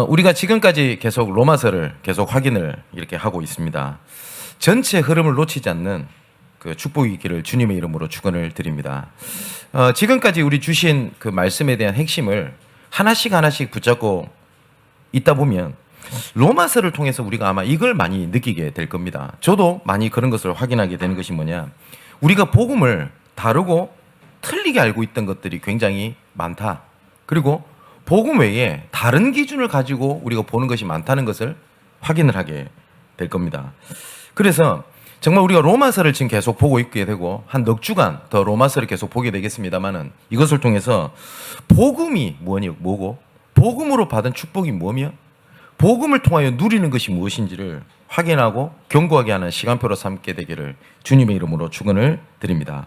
우리가 지금까지 계속 로마서를 계속 확인을 이렇게 하고 있습니다. 전체 흐름을 놓치지 않는 그 축복이 있기를 주님의 이름으로 축원을 드립니다. 지금까지 우리 주신 그 말씀에 대한 핵심을 하나씩 붙잡고 있다 보면 로마서를 통해서 우리가 아마 이걸 많이 느끼게 될 겁니다. 저도 많이 그런 것을 확인하게 되는 것이 뭐냐, 우리가 복음을 다르고 틀리게 알고 있던 것들이 굉장히 많다. 그리고 복음 외에 다른 기준을 가지고 우리가 보는 것이 많다는 것을 확인을 하게 될 겁니다. 그래서 정말 우리가 로마서를 지금 계속 보고 있게 되고 한 넉 주간 더 로마서를 계속 보게 되겠습니다만은, 이것을 통해서 복음이 뭐고, 복음으로 받은 축복이 뭐며, 복음을 통하여 누리는 것이 무엇인지를 확인하고 견고하게 하는 시간표로 삼게 되기를 주님의 이름으로 축원을 드립니다.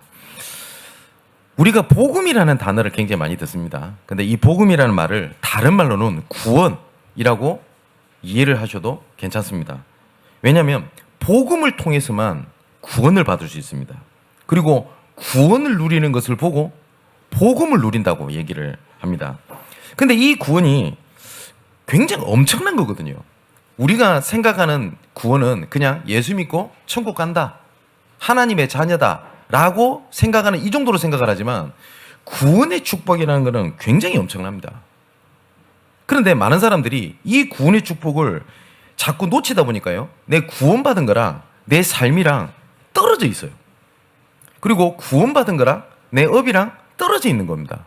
우리가 복음이라는 단어를 굉장히 많이 듣습니다. 근데 이 복음이라는 말을 다른 말로는 구원이라고 이해를 하셔도 괜찮습니다. 왜냐하면 복음을 통해서만 구원을 받을 수 있습니다. 그리고 구원을 누리는 것을 보고 복음을 누린다고 얘기를 합니다. 근데 이 구원이 굉장히 엄청난 거거든요. 우리가 생각하는 구원은 그냥 예수 믿고 천국 간다, 하나님의 자녀다 라고 생각하는, 이 정도로 생각을 하지만 구원의 축복이라는 것은 굉장히 엄청납니다. 그런데 많은 사람들이 이 구원의 축복을 자꾸 놓치다 보니까요, 내 구원받은 거랑 내 삶이랑 떨어져 있어요. 그리고 구원받은 거랑 내 업이랑 떨어져 있는 겁니다.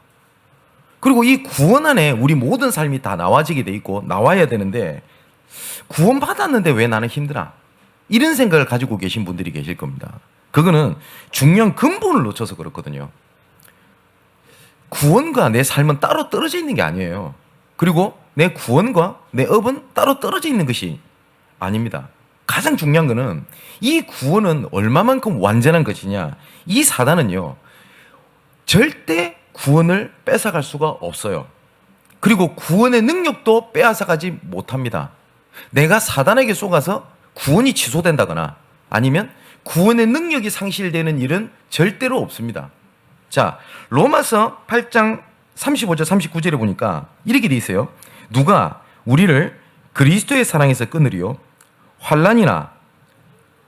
그리고 이 구원 안에 우리 모든 삶이 다 나와지게 돼 있고 나와야 되는데, 구원받았는데 왜 나는 힘드나, 이런 생각을 가지고 계신 분들이 계실 겁니다. 그거는 중요한 근본을 놓쳐서 그렇거든요. 구원과 내 삶은 따로 떨어져 있는 게 아니에요. 그리고 내 구원과 내 업은 따로 떨어져 있는 것이 아닙니다. 가장 중요한 것은 이 구원은 얼마만큼 완전한 것이냐. 이 사단은요, 절대 구원을 뺏어갈 수가 없어요. 그리고 구원의 능력도 빼앗아가지 못합니다. 내가 사단에게 속아서 구원이 취소된다거나 아니면 구원의 능력이 상실되는 일은 절대로 없습니다. 자, 로마서 8장 35절 39절에 보니까 이렇게 돼 있어요. 누가 우리를 그리스도의 사랑에서 끊으리요? 환난이나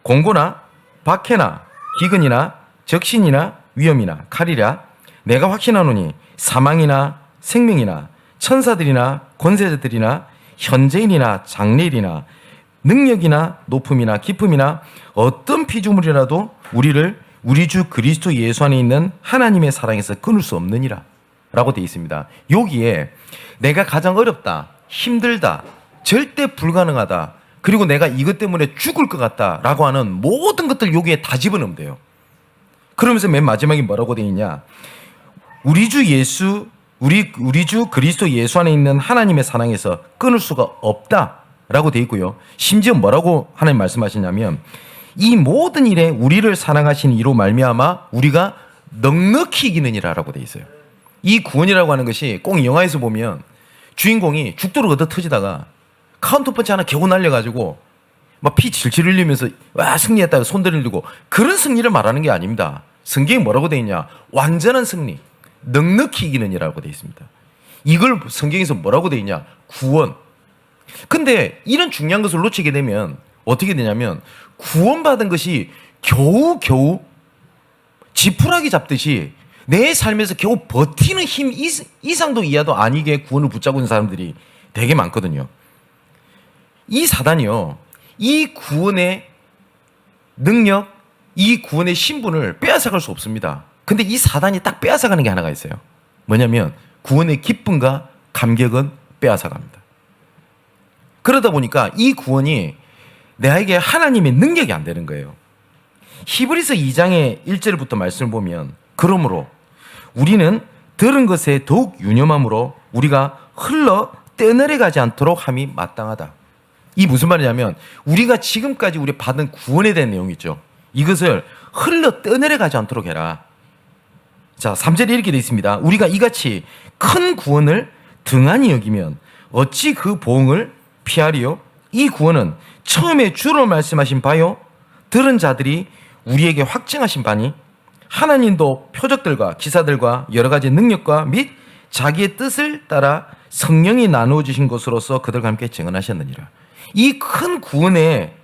공고나 박해나 기근이나 적신이나 위험이나 칼이라. 내가 확신하노니 사망이나 생명이나 천사들이나 권세자들이나 현재인이나 장래일이나 능력이나 높음이나 깊음이나 어떤 피조물이라도 우리를 우리 주 그리스도 예수 안에 있는 하나님의 사랑에서 끊을 수 없느니라 라고 되어 있습니다. 여기에 내가 가장 어렵다, 힘들다, 절대 불가능하다, 그리고 내가 이것 때문에 죽을 것 같다 라고 하는 모든 것들 여기에 다 집어넣으면 돼요. 그러면서 맨 마지막에 뭐라고 되어 있냐, 우리 주 그리스도 예수 안에 있는 하나님의 사랑에서 끊을 수가 없다 라고 되어 있고요. 심지어 뭐라고 하나님 말씀하시냐면, 이 모든 일에 우리를 사랑하신 이로 말미암아 우리가 넉넉히 이기느니라 라고 되어 있어요. 이 구원이라고 하는 것이 꼭 영화에서 보면 주인공이 죽도록 얻어 터지다가 카운터펀치 하나 겨우 날려가지고 막 피 질질 흘리면서 와 승리했다고 손 들고 그런 승리를 말하는 게 아닙니다. 성경이 뭐라고 되어 있냐, 완전한 승리, 넉넉히 이기느니라고 되어 있습니다. 이걸 성경에서 뭐라고 되어 있냐, 구원. 근데 이런 중요한 것을 놓치게 되면 어떻게 되냐면, 구원받은 것이 겨우 지푸라기 잡듯이 내 삶에서 겨우 버티는 힘 이상도 이하도 아니게 구원을 붙잡고 있는 사람들이 되게 많거든요. 이 사단이요, 이 구원의 능력, 이 구원의 신분을 빼앗아갈 수 없습니다. 근데 이 사단이 딱 빼앗아가는 게 하나가 있어요. 뭐냐면 구원의 기쁨과 감격은 빼앗아갑니다. 그러다 보니까 이 구원이 내게 하나님의 능력이 안 되는 거예요. 히브리서 2장의 1절부터 말씀을 보면, 그러므로 우리는 들은 것에 더욱 유념함으로 우리가 흘러 떠내려가지 않도록 함이 마땅하다. 이 무슨 말이냐면, 우리가 지금까지 우리 받은 구원에 대한 내용이죠. 이것을 흘러 떠내려가지 않도록 해라. 자, 3절에 이렇게 되어 있습니다. 우리가 이같이 큰 구원을 등한히 여기면 어찌 그 보응을 피하리요? 이 구원은 처음에 주로 말씀하신 바요, 들은 자들이 우리에게 확증하신 바니 하나님도 표적들과 기사들과 여러 가지 능력과 및 자기의 뜻을 따라 성령이 나누어 주신 것으로서 그들과 함께 증언하셨느니라. 이 큰 구원을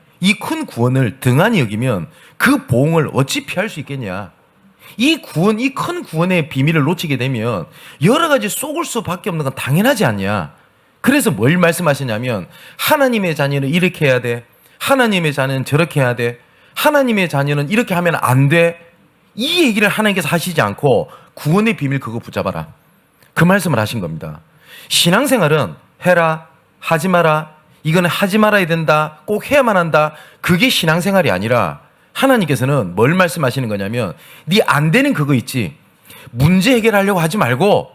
등한히 여기면 그 보응을 어찌 피할 수 있겠냐. 이 큰 구원의 비밀을 놓치게 되면 여러 가지 속을 수밖에 없는 건 당연하지 않냐. 그래서 뭘 말씀하시냐면 하나님의 자녀는 이렇게 해야 돼. 하나님의 자녀는 저렇게 해야 돼. 하나님의 자녀는 이렇게 하면 안 돼. 이 얘기를 하나님께서 하시지 않고 구원의 비밀 그거 붙잡아라. 그 말씀을 하신 겁니다. 신앙생활은 해라, 하지 마라, 이거는 하지 말아야 된다, 꼭 해야만 한다. 그게 신앙생활이 아니라 하나님께서는 뭘 말씀하시는 거냐면 네 안 되는 그거 있지. 문제 해결하려고 하지 말고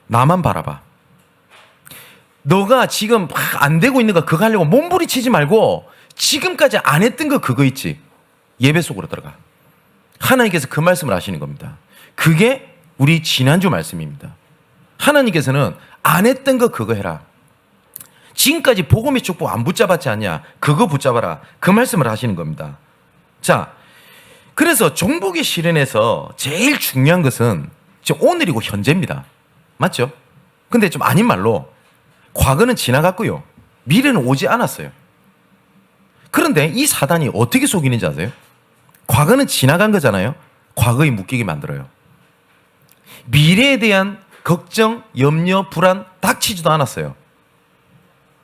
나만 바라봐. 너가 지금 막 안 되고 있는 거 그거 하려고 몸부리치지 말고 지금까지 안 했던 거 그거 있지. 예배 속으로 들어가. 하나님께서 그 말씀을 하시는 겁니다. 그게 우리 지난주 말씀입니다. 하나님께서는 안 했던 거 그거 해라. 지금까지 복음의 축복 안 붙잡았지 않냐? 그거 붙잡아라. 그 말씀을 하시는 겁니다. 자, 그래서 종복의 실현에서 제일 중요한 것은 지금 오늘이고 현재입니다. 맞죠? 근데 좀 아닌 말로 과거는 지나갔고요. 미래는 오지 않았어요. 그런데 이 사단이 어떻게 속이는지 아세요? 과거는 지나간 거잖아요. 과거에 묶이게 만들어요. 미래에 대한 걱정, 염려, 불안 닥치지도 않았어요.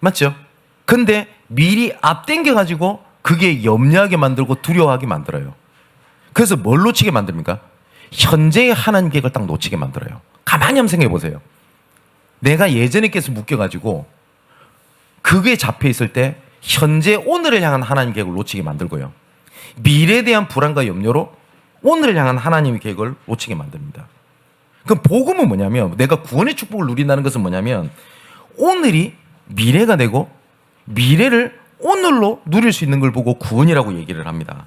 맞죠? 근데 미리 앞당겨가지고 그게 염려하게 만들고 두려워하게 만들어요. 그래서 뭘 놓치게 만듭니까? 현재의 하나님 계획을 딱 놓치게 만들어요. 가만히 한번 생각해 보세요. 내가 예전에 계속 묶여가지고 그게 잡혀있을 때 현재 오늘을 향한 하나님 계획을 놓치게 만들고요. 미래에 대한 불안과 염려로 오늘을 향한 하나님의 계획을 놓치게 만듭니다. 그럼 복음은 뭐냐면 내가 구원의 축복을 누린다는 것은 뭐냐면 오늘이 미래가 되고 미래를 오늘로 누릴 수 있는 걸 보고 구원이라고 얘기를 합니다.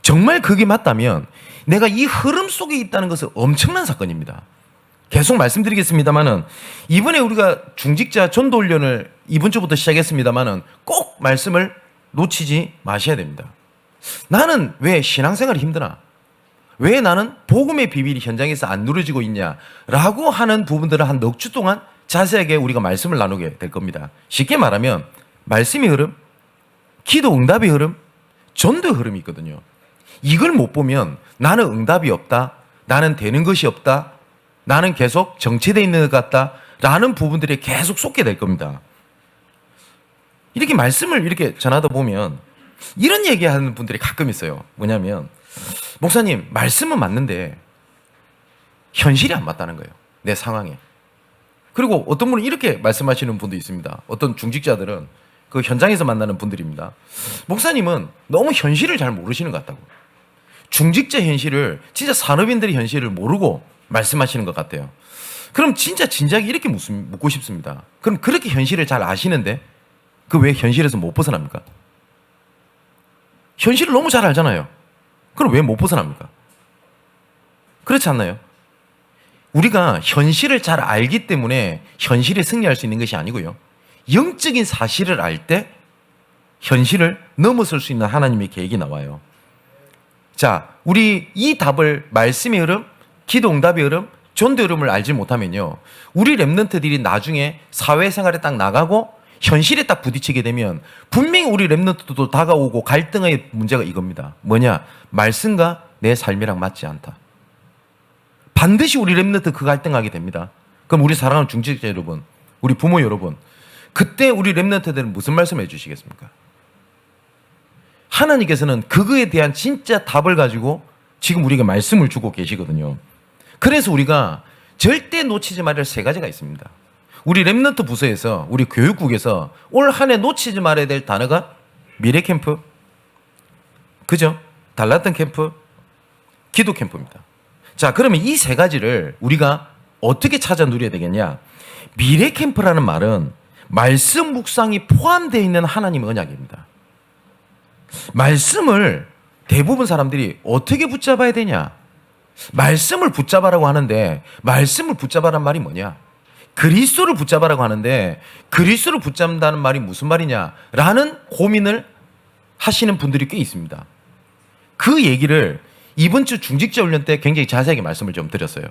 정말 그게 맞다면 내가 이 흐름 속에 있다는 것은 엄청난 사건입니다. 계속 말씀드리겠습니다만은 이번에 우리가 중직자 전도 훈련을 이번 주부터 시작했습니다만은 꼭 말씀을 놓치지 마셔야 됩니다. 나는 왜 신앙생활이 힘드나? 왜 나는 복음의 비밀이 현장에서 안 누려지고 있냐라고 하는 부분들을 한 넉 주 동안 자세하게 우리가 말씀을 나누게 될 겁니다. 쉽게 말하면 말씀의 흐름, 기도 응답의 흐름, 전도의 흐름이 있거든요. 이걸 못 보면 나는 응답이 없다, 나는 되는 것이 없다, 나는 계속 정체되어 있는 것 같다 라는 부분들에 계속 쏟게 될 겁니다. 이렇게 말씀을 이렇게 전하다 보면 이런 얘기하는 분들이 가끔 있어요. 뭐냐면 목사님 말씀은 맞는데 현실이 안 맞다는 거예요. 내 상황에. 그리고 어떤 분은 이렇게 말씀하시는 분도 있습니다. 어떤 중직자들은 그 현장에서 만나는 분들입니다. 목사님은 너무 현실을 잘 모르시는 것 같다고. 중직자 현실을 진짜 산업인들의 현실을 모르고 말씀하시는 것 같아요. 그럼 진짜 진작에 이렇게 묻고 싶습니다. 그럼 그렇게 현실을 잘 아시는데 그 왜 현실에서 못 벗어납니까? 현실을 너무 잘 알잖아요. 그럼 왜 못 벗어납니까? 그렇지 않나요? 우리가 현실을 잘 알기 때문에 현실에 승리할 수 있는 것이 아니고요. 영적인 사실을 알 때 현실을 넘어설 수 있는 하나님의 계획이 나와요. 자, 우리 이 답을 말씀의 흐름, 기도 응답의 흐름, 전도의 흐름을 알지 못하면요. 우리 랩런트들이 나중에 사회생활에 딱 나가고 현실에 딱 부딪히게 되면 분명히 우리 랩런트도 다가오고 갈등의 문제가 이겁니다. 뭐냐? 말씀과 내 삶이랑 맞지 않다. 반드시 우리 랩런트 그 갈등하게 됩니다. 그럼 우리 사랑하는 중직자 여러분, 우리 부모 여러분, 그때 우리 랩런트들은 무슨 말씀 해주시겠습니까? 하나님께서는 그거에 대한 진짜 답을 가지고 지금 우리에게 말씀을 주고 계시거든요. 그래서 우리가 절대 놓치지 말아야 할 세 가지가 있습니다. 우리 랩런트 부서에서, 우리 교육국에서 올 한 해 놓치지 말아야 될 단어가 미래 캠프, 그죠? 달랐던 캠프, 기도 캠프입니다. 자, 그러면 이 세 가지를 우리가 어떻게 찾아 누려야 되겠냐? 미래 캠프라는 말은 말씀 묵상이 포함되어 있는 하나님의 언약입니다. 말씀을 대부분 사람들이 어떻게 붙잡아야 되냐? 말씀을 붙잡아라고 하는데 말씀을 붙잡아란 말이 뭐냐? 그리스도를 붙잡아라고 하는데 그리스도를 붙잡는다는 말이 무슨 말이냐라는 고민을 하시는 분들이 꽤 있습니다. 그 얘기를 이번 주 중직자 훈련 때 굉장히 자세하게 말씀을 좀 드렸어요.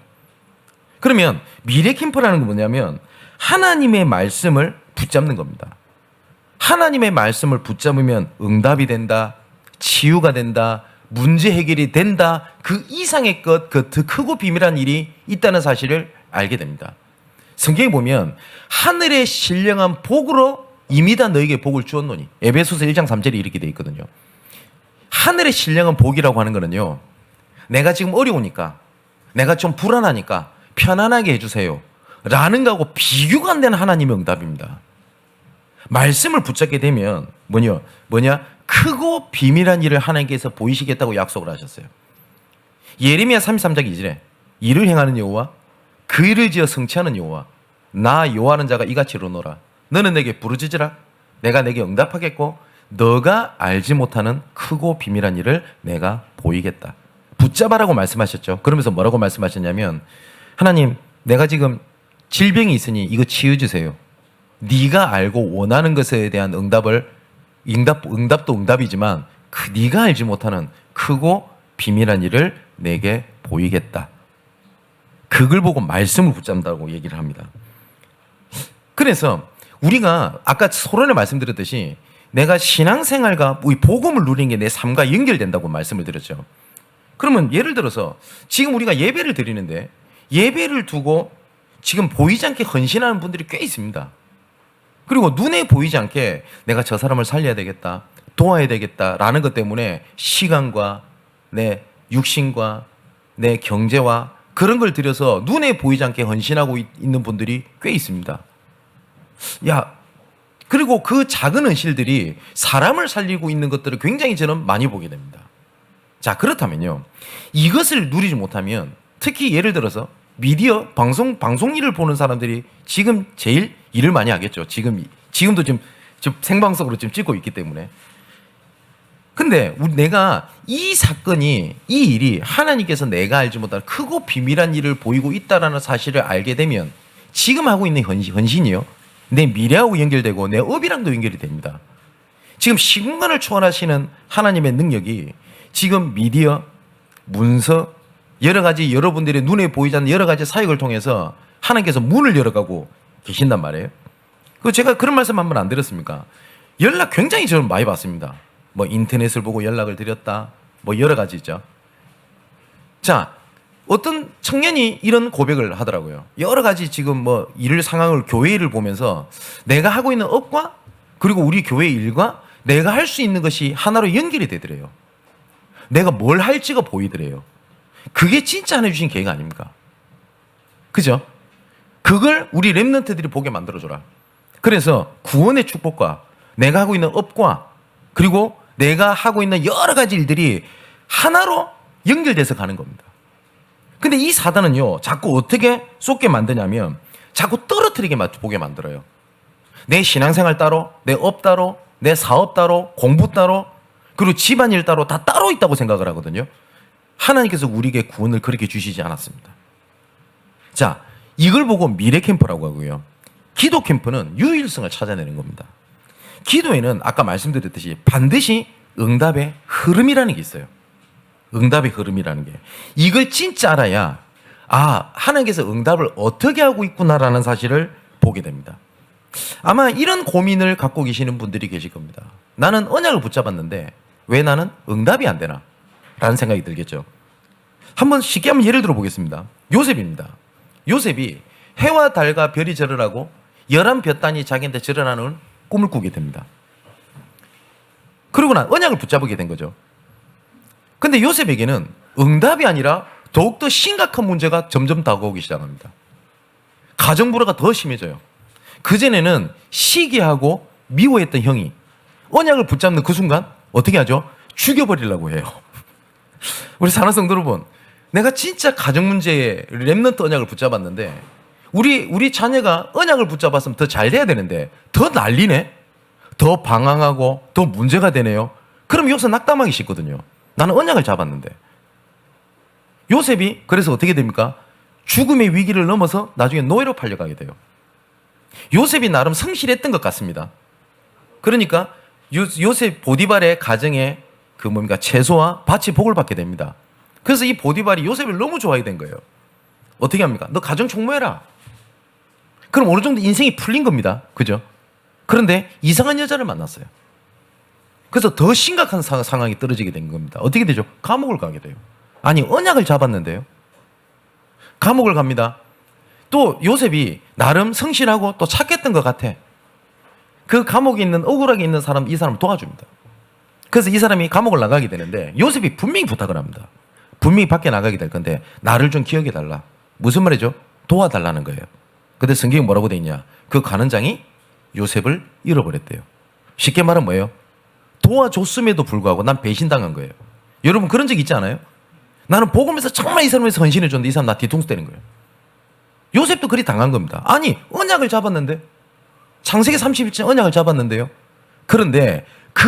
그러면 미래 캠프라는 건 뭐냐면 하나님의 말씀을 붙잡는 겁니다. 하나님의 말씀을 붙잡으면 응답이 된다, 치유가 된다, 문제 해결이 된다, 그 이상의 것, 그 더 크고 비밀한 일이 있다는 사실을 알게 됩니다. 성경에 보면 하늘의 신령한 복으로 이미 다 너에게 복을 주었노니, 에베소서 1장 3절에 이렇게 돼 있거든요. 하늘의 신령한 복이라고 하는 거는요, 내가 지금 어려우니까, 내가 좀 불안하니까 편안하게 해주세요 라는 거하고 비교가 안 되는 하나님의 응답입니다. 말씀을 붙잡게 되면 뭐냐? 크고 비밀한 일을 하나님께서 보이시겠다고 약속을 하셨어요. 예레미야 33장 2절에 일을 행하는 여호와, 그 일을 지어 성취하는 여호와, 나 여호와는 자가 이같이 이르노라. 너는 내게 부르짖으라. 내가 내게 응답하겠고 너가 알지 못하는 크고 비밀한 일을 내가 보이겠다. 붙잡아라고 말씀하셨죠. 그러면서 뭐라고 말씀하셨냐면, 하나님, 내가 지금 질병이 있으니 이거 치유주세요. 네가 알고 원하는 것에 대한 응답도 응답이지만 네가 알지 못하는 크고 비밀한 일을 내게 보이겠다. 그걸 보고 말씀을 붙잡는다고 얘기를 합니다. 그래서 우리가 아까 서론에 말씀드렸듯이 내가 신앙생활과 이 복음을 누리는 게 내 삶과 연결된다고 말씀을 드렸죠. 그러면 예를 들어서 지금 우리가 예배를 드리는데 예배를 두고 지금 보이지 않게 헌신하는 분들이 꽤 있습니다. 그리고 눈에 보이지 않게 내가 저 사람을 살려야 되겠다, 도와야 되겠다라는 것 때문에 시간과 내 육신과 내 경제와 그런 걸 들여서 눈에 보이지 않게 헌신하고 있는 분들이 꽤 있습니다. 그리고 그 작은 헌신들이 사람을 살리고 있는 것들을 굉장히 저는 많이 보게 됩니다. 자, 그렇다면요, 이것을 누리지 못하면 특히 예를 들어서 미디어 방송 일을 보는 사람들이 지금 제일 일을 많이 하겠죠. 지금도 지금 생방송으로 지금 찍고 있기 때문에. 근데 내가 이 사건이, 이 일이 하나님께서 내가 알지 못한 크고 비밀한 일을 보이고 있다라는 사실을 알게 되면 지금 하고 있는 헌신이요, 내 미래하고 연결되고 내 업이랑도 연결이 됩니다. 지금 시공간을 초월하시는 하나님의 능력이 지금 미디어, 문서, 여러 가지 여러분들의 눈에 보이지 않는 여러 가지 사역을 통해서 하나님께서 문을 열어가고 계신단 말이에요. 그 제가 그런 말씀 한번 안 드렸습니까? 연락 굉장히 저는 많이 받습니다. 뭐 인터넷을 보고 연락을 드렸다, 뭐 여러 가지 있죠. 자, 어떤 청년이 이런 고백을 하더라고요. 여러 가지 지금 뭐 일 상황을, 교회 일을 보면서 내가 하고 있는 업과 그리고 우리 교회 일과 내가 할 수 있는 것이 하나로 연결이 되더래요. 내가 뭘 할지가 보이더래요. 그게 진짜 하나님 주신 계획 아닙니까? 그죠? 그걸 우리 렘넌트들이 보게 만들어줘라. 그래서 구원의 축복과 내가 하고 있는 업과 그리고 내가 하고 있는 여러 가지 일들이 하나로 연결돼서 가는 겁니다. 근데 이 사단은요, 자꾸 어떻게 쏟게 만드냐면 자꾸 떨어뜨리게 보게 만들어요. 내 신앙생활 따로, 내 업 따로, 내 사업 따로, 공부 따로, 그리고 집안일 따로 다 따로 있다고 생각을 하거든요. 하나님께서 우리에게 구원을 그렇게 주시지 않았습니다. 자, 이걸 보고 미래 캠프라고 하고요. 기도 캠프는 유일성을 찾아내는 겁니다. 기도에는 아까 말씀드렸듯이 반드시 응답의 흐름이라는 게 있어요. 응답의 흐름이라는 게. 이걸 진짜 알아야 하나님께서 응답을 어떻게 하고 있구나라는 사실을 보게 됩니다. 아마 이런 고민을 갖고 계시는 분들이 계실 겁니다. 나는 언약을 붙잡았는데 왜 나는 응답이 안 되나? 라는 생각이 들겠죠. 쉽게 한번 예를 들어 보겠습니다. 요셉입니다. 요셉이 해와 달과 별이 절을 11볕단이 자기한테 절어나는 꿈을 꾸게 됩니다. 그러고 난 언약을 붙잡게 된 거죠. 근데 요셉에게는 응답이 아니라 더욱더 심각한 문제가 점점 다가오기 시작합니다. 가정불화가 더 심해져요. 그전에는 시기하고 미워했던 형이 언약을 붙잡는 그 순간 어떻게 하죠? 죽여버리려고 해요. 우리 사랑하는 성도 여러분, 내가 진짜 가정 문제에 렘넌트 언약을 붙잡았는데 우리 자녀가 언약을 붙잡았으면 더 잘 돼야 되는데 더 난리네? 더 방황하고 더 문제가 되네요. 그럼 여기서 낙담하기 쉽거든요. 나는 언약을 잡았는데. 요셉이 그래서 어떻게 됩니까? 죽음의 위기를 넘어서 나중에 노예로 팔려가게 돼요. 요셉이 나름 성실했던 것 같습니다. 그러니까 요셉 보디발의 가정에 채소와 밭이 복을 받게 됩니다. 그래서 이 보디발이 요셉을 너무 좋아하게 된 거예요. 어떻게 합니까? 너 가정 총무해라. 그럼 어느 정도 인생이 풀린 겁니다. 그죠? 그런데 이상한 여자를 만났어요. 그래서 더 심각한 상황이 떨어지게 된 겁니다. 어떻게 되죠? 감옥을 가게 돼요. 아니, 언약을 잡았는데요. 감옥을 갑니다. 또 요셉이 나름 성실하고 또 착했던 것 같아. 그 감옥에 있는 억울하게 있는 사람, 이 사람을 도와줍니다. 그래서 이 사람이 감옥을 나가게 되는데 요셉이 분명히 부탁을 합니다. 분명히 밖에 나가게 될 건데 나를 좀 기억해달라. 무슨 말이죠? 도와달라는 거예요. 근데 성경이 뭐라고 돼 있냐? 그 가는 장이 요셉을 잃어버렸대요. 쉽게 말하면 뭐예요? 도와줬음에도 불구하고 난 배신당한 거예요. 여러분 그런 적 있지 않아요? 나는 복음에서 정말 이 사람에서 헌신해 줬는데 이 사람 나 뒤통수 때리는 거예요. 요셉도 그리 당한 겁니다. 아니, 언약을 잡았는데, 창세기 30일째 언약을 잡았는데요. 그런데 그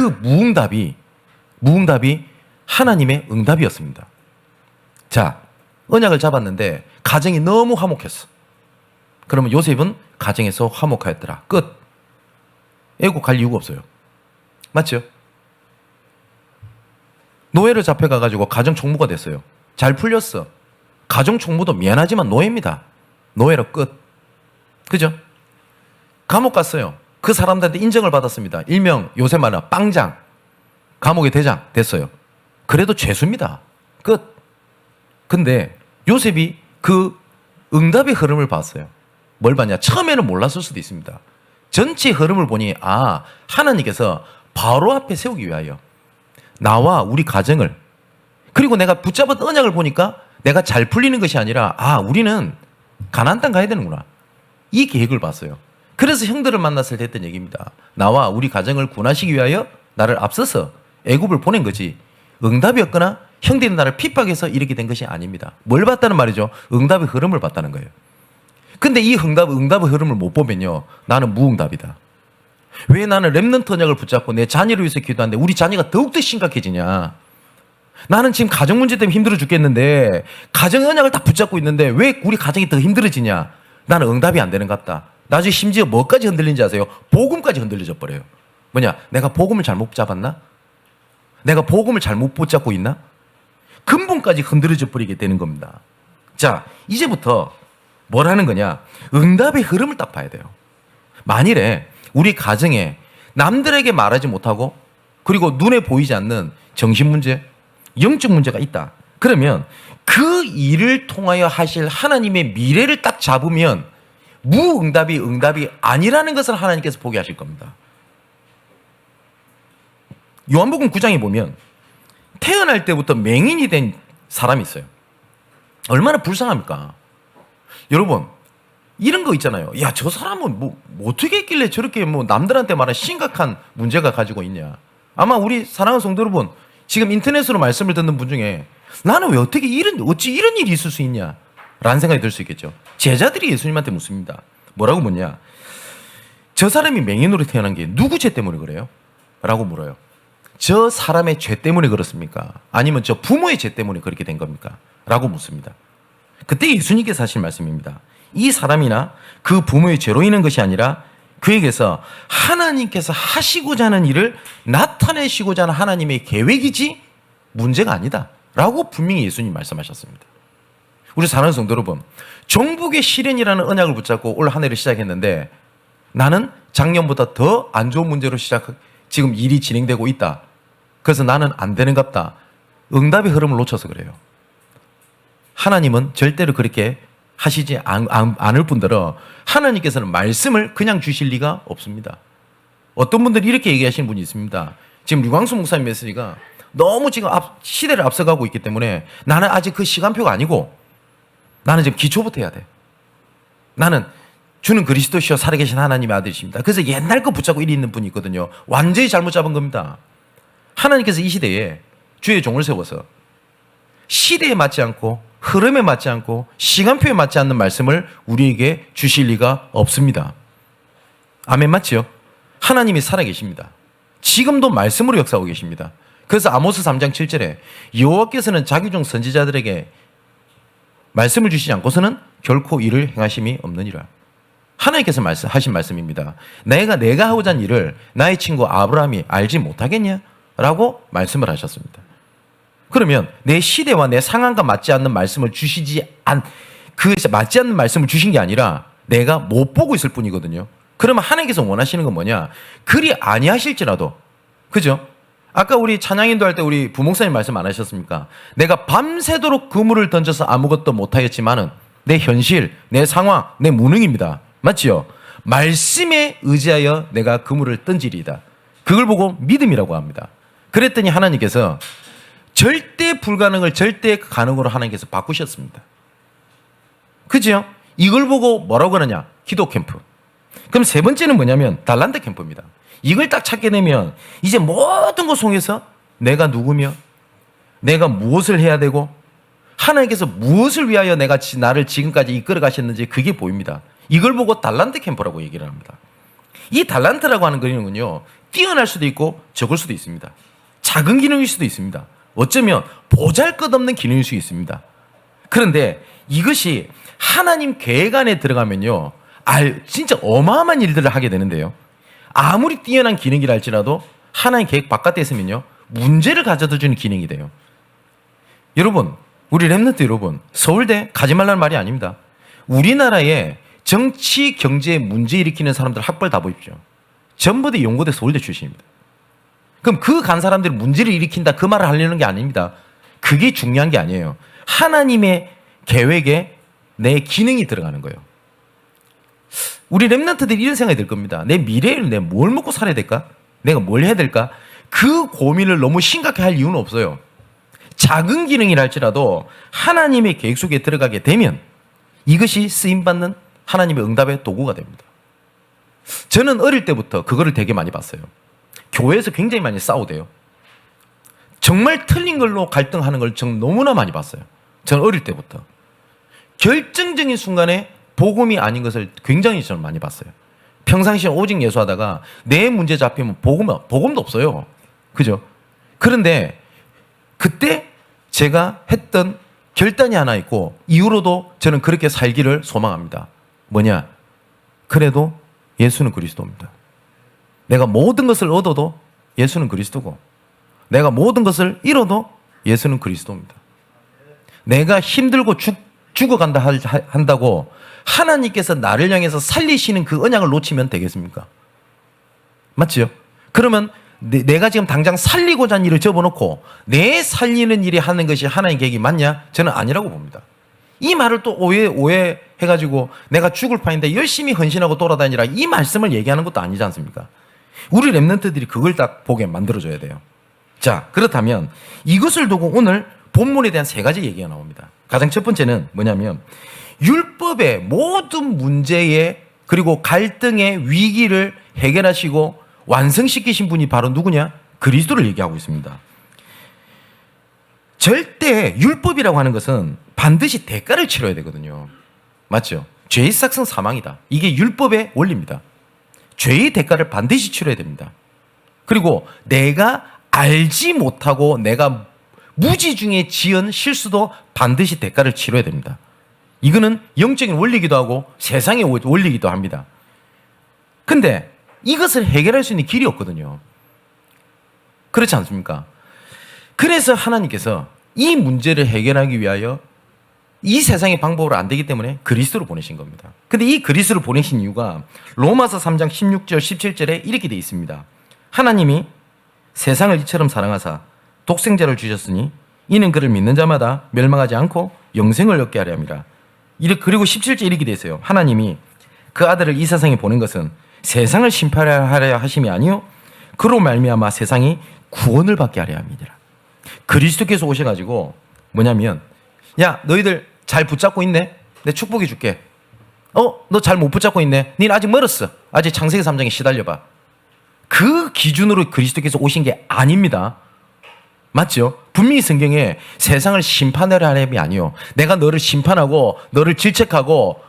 무응답이 하나님의 응답이었습니다. 자, 언약을 잡았는데 가정이 너무 화목했어. 그러면 요셉은 가정에서 화목하였더라. 끝. 애국 갈 이유가 없어요. 맞죠? 노예로 잡혀가가지고 가정 총무가 됐어요. 잘 풀렸어. 가정 총무도 미안하지만 노예입니다. 노예로 끝. 그죠? 감옥 갔어요. 그 사람들한테 인정을 받았습니다. 일명 요새 말하는 빵장. 감옥의 대장 됐어요. 그래도 죄수입니다. 끝. 근데 요셉이 그 응답의 흐름을 봤어요. 뭘 봤냐? 처음에는 몰랐을 수도 있습니다. 전체 흐름을 보니 하나님께서 바로 앞에 세우기 위하여 나와 우리 가정을, 그리고 내가 붙잡은 언약을 보니까 내가 잘 풀리는 것이 아니라 우리는 가나안 땅 가야 되는구나. 이 계획을 봤어요. 그래서 형들을 만났을 때 했던 얘기입니다. 나와 우리 가정을 구원하시기 위하여 나를 앞서서 애굽을 보낸 거지 응답이었거나 형들이 나를 핍박해서 이렇게 된 것이 아닙니다. 뭘 봤다는 말이죠? 응답의 흐름을 봤다는 거예요. 근데 이 응답의 흐름을 못 보면요, 나는 무응답이다. 왜 나는 렘넌트 언약을 붙잡고 내 자녀를 위해서 기도하는데 우리 자녀가 더욱더 심각해지냐? 나는 지금 가정 문제 때문에 힘들어 죽겠는데 가정의 언약을 다 붙잡고 있는데 왜 우리 가정이 더 힘들어지냐? 나는 응답이 안 되는 것 같다. 나중에 심지어 뭐까지 흔들린지 아세요? 복음까지 흔들려져 버려요. 뭐냐? 내가 복음을 잘못 잡았나? 내가 복음을 잘못 붙잡고 있나? 근본까지 흔들어져 버리게 되는 겁니다. 자, 이제부터 뭘 하는 거냐? 응답의 흐름을 딱 봐야 돼요. 만일에 우리 가정에 남들에게 말하지 못하고 그리고 눈에 보이지 않는 정신 문제, 영적 문제가 있다. 그러면 그 일을 통하여 하실 하나님의 미래를 딱 잡으면 무응답이 응답이 아니라는 것을 하나님께서 보게 하실 겁니다. 요한복음 9장에 보면 태어날 때부터 맹인이 된 사람이 있어요. 얼마나 불쌍합니까? 여러분, 이런 거 있잖아요. 야, 저 사람은 뭐 어떻게 했길래 저렇게 남들한테 말하는 심각한 문제가 가지고 있냐. 아마 우리 사랑하는 성도 여러분, 지금 인터넷으로 말씀을 듣는 분 중에 나는 왜 어찌 이런 일이 있을 수 있냐? 라는 생각이 들 수 있겠죠. 제자들이 예수님한테 묻습니다. 뭐라고 묻냐? 저 사람이 맹인으로 태어난 게 누구 죄 때문에 그래요? 라고 물어요. 저 사람의 죄 때문에 그렇습니까? 아니면 저 부모의 죄 때문에 그렇게 된 겁니까? 라고 묻습니다. 그때 예수님께서 하신 말씀입니다. 이 사람이나 그 부모의 죄로 인한 것이 아니라 그에게서 하나님께서 하시고자 하는 일을 나타내시고자 하는 하나님의 계획이지 문제가 아니다. 라고 분명히 예수님 말씀하셨습니다. 우리 사랑하는 성도 여러분, 종북의 시련이라는 언약을 붙잡고 올 한 해를 시작했는데 나는 작년보다 더 안 좋은 문제로 지금 일이 진행되고 있다. 그래서 나는 안 되는갑다. 응답의 흐름을 놓쳐서 그래요. 하나님은 절대로 그렇게 하시지 않을 뿐더러 하나님께서는 말씀을 그냥 주실 리가 없습니다. 어떤 분들이 이렇게 얘기하시는 분이 있습니다. 지금 류광수 목사님 메시지가 너무 지금 시대를 앞서가고 있기 때문에 나는 아직 그 시간표가 아니고 나는 지금 기초부터 해야 돼. 나는 주는 그리스도시여 살아계신 하나님의 아들이십니다. 그래서 옛날 거 붙잡고 이리 있는 분이 있거든요. 완전히 잘못 잡은 겁니다. 하나님께서 이 시대에 주의 종을 세워서 시대에 맞지 않고 흐름에 맞지 않고 시간표에 맞지 않는 말씀을 우리에게 주실 리가 없습니다. 아멘, 맞지요? 하나님이 살아계십니다. 지금도 말씀으로 역사하고 계십니다. 그래서 아모스 3장 7절에 여호와께서는 자기 종 선지자들에게 말씀을 주시지 않고서는 결코 일을 행하심이 없느니라. 하나님께서 하신 말씀입니다. 내가 하고자 하는 일을 나의 친구 아브라함이 알지 못하겠냐? 라고 말씀을 하셨습니다. 그러면 내 시대와 내 상황과 맞지 않는 말씀을 맞지 않는 말씀을 주신 게 아니라 내가 못 보고 있을 뿐이거든요. 그러면 하나님께서 원하시는 건 뭐냐? 그리 아니하실지라도, 그죠? 아까 우리 찬양인도 할 때 우리 부목사님 말씀 안 하셨습니까? 내가 밤새도록 그물을 던져서 아무것도 못하였지만은 내 현실, 내 상황, 내 무능입니다. 맞지요? 말씀에 의지하여 내가 그물을 던지리이다. 그걸 보고 믿음이라고 합니다. 그랬더니 하나님께서 절대 불가능을 절대 가능으로 하나님께서 바꾸셨습니다. 그죠? 이걸 보고 뭐라고 하느냐? 기도 캠프. 그럼 세 번째는 뭐냐면 달란트 캠프입니다. 이걸 딱 찾게 되면 이제 모든 것 속에서 내가 누구며 내가 무엇을 해야 되고 하나님께서 무엇을 위하여 나를 지금까지 이끌어 가셨는지 그게 보입니다. 이걸 보고 달란트 캠프라고 얘기를 합니다. 이 달란트라고 하는 거는요, 뛰어날 수도 있고 적을 수도 있습니다. 작은 기능일 수도 있습니다. 어쩌면 보잘것없는 기능일 수 있습니다. 그런데 이것이 하나님 계획 안에 들어가면요, 진짜 어마어마한 일들을 하게 되는데요. 아무리 뛰어난 기능이라 할지라도 하나님 계획 바깥에 있으면요, 문제를 가져다 주는 기능이 돼요. 여러분, 우리 랩런트 여러분, 서울대 가지 말라는 말이 아닙니다. 우리나라에 정치, 경제 문제 일으키는 사람들 학벌 다 보십시오. 전부 다 연고대 서울대 출신입니다. 그럼 그 간 사람들이 문제를 일으킨다 그 말을 하려는 게 아닙니다. 그게 중요한 게 아니에요. 하나님의 계획에 내 기능이 들어가는 거예요. 우리 랩런트들이 이런 생각이 들 겁니다. 내 미래를 내가 뭘 먹고 살아야 될까? 내가 뭘 해야 될까? 그 고민을 너무 심각하게 할 이유는 없어요. 작은 기능이라 할지라도 하나님의 계획 속에 들어가게 되면 이것이 쓰임받는 하나님의 응답의 도구가 됩니다. 저는 어릴 때부터 그거를 되게 많이 봤어요. 교회에서 굉장히 많이 싸우대요. 정말 틀린 걸로 갈등하는 걸 저는 너무나 많이 봤어요. 저는 어릴 때부터. 결정적인 순간에 복음이 아닌 것을 굉장히 저는 많이 봤어요. 평상시에 오직 예수하다가 내 문제 잡히면 복음도 없어요. 그죠? 그런데 그때 제가 했던 결단이 하나 있고 이후로도 저는 그렇게 살기를 소망합니다. 뭐냐? 그래도 예수는 그리스도입니다. 내가 모든 것을 얻어도 예수는 그리스도고 내가 모든 것을 잃어도 예수는 그리스도입니다. 내가 힘들고 죽어간다 한다고 하나님께서 나를 향해서 살리시는 그 언약을 놓치면 되겠습니까? 맞죠? 그러면 내가 지금 당장 살리고자 하는 일을 접어놓고 내 살리는 일이 하는 것이 하나님의 계획이 맞냐? 저는 아니라고 봅니다. 이 말을 또 오해해가지고 내가 죽을 판인데 열심히 헌신하고 돌아다니라 이 말씀을 얘기하는 것도 아니지 않습니까? 우리 랩런트들이 그걸 딱 보게 만들어줘야 돼요. 자, 그렇다면 이것을 두고 오늘 본문에 대한 세 가지 얘기가 나옵니다. 가장 첫 번째는 뭐냐면 율법의 모든 문제에 그리고 갈등의 위기를 해결하시고 완성시키신 분이 바로 누구냐? 그리스도를 얘기하고 있습니다. 절대 율법이라고 하는 것은 반드시 대가를 치러야 되거든요. 맞죠? 죄의 삭은 사망이다. 이게 율법의 원리입니다. 죄의 대가를 반드시 치러야 됩니다. 그리고 내가 알지 못하고 내가 무지 중에 지은 실수도 반드시 대가를 치러야 됩니다. 이거는 영적인 원리이기도 하고 세상의 원리이기도 합니다. 근데 이것을 해결할 수 있는 길이 없거든요. 그렇지 않습니까? 그래서 하나님께서 이 문제를 해결하기 위하여 이 세상의 방법으로 안 되기 때문에 그리스도를 보내신 겁니다. 근데 이 그리스도를 보내신 이유가 로마서 3장 16절 17절에 이렇게 되어 있습니다. 하나님이 세상을 이처럼 사랑하사 독생자를 주셨으니 이는 그를 믿는 자마다 멸망하지 않고 영생을 얻게 하려 함이라. 그리고 17절 이렇게 되어 있어요. 하나님이 그 아들을 이 세상에 보낸 것은 세상을 심판하려 하심이 아니요 그로 말미암아 세상이 구원을 받게 하려 함이니라. 그리스도께서 오셔가지고 뭐냐면 야 너희들 잘 붙잡고 있네. 내 축복해 줄게. 너 잘 못 붙잡고 있네. 너는 아직 멀었어. 아직 창세기 3장에 시달려봐. 그 기준으로 그리스도께서 오신 게 아닙니다. 맞죠? 분명히 성경에 세상을 심판하려 하심이 아니요 내가 너를 심판하고 너를 질책하고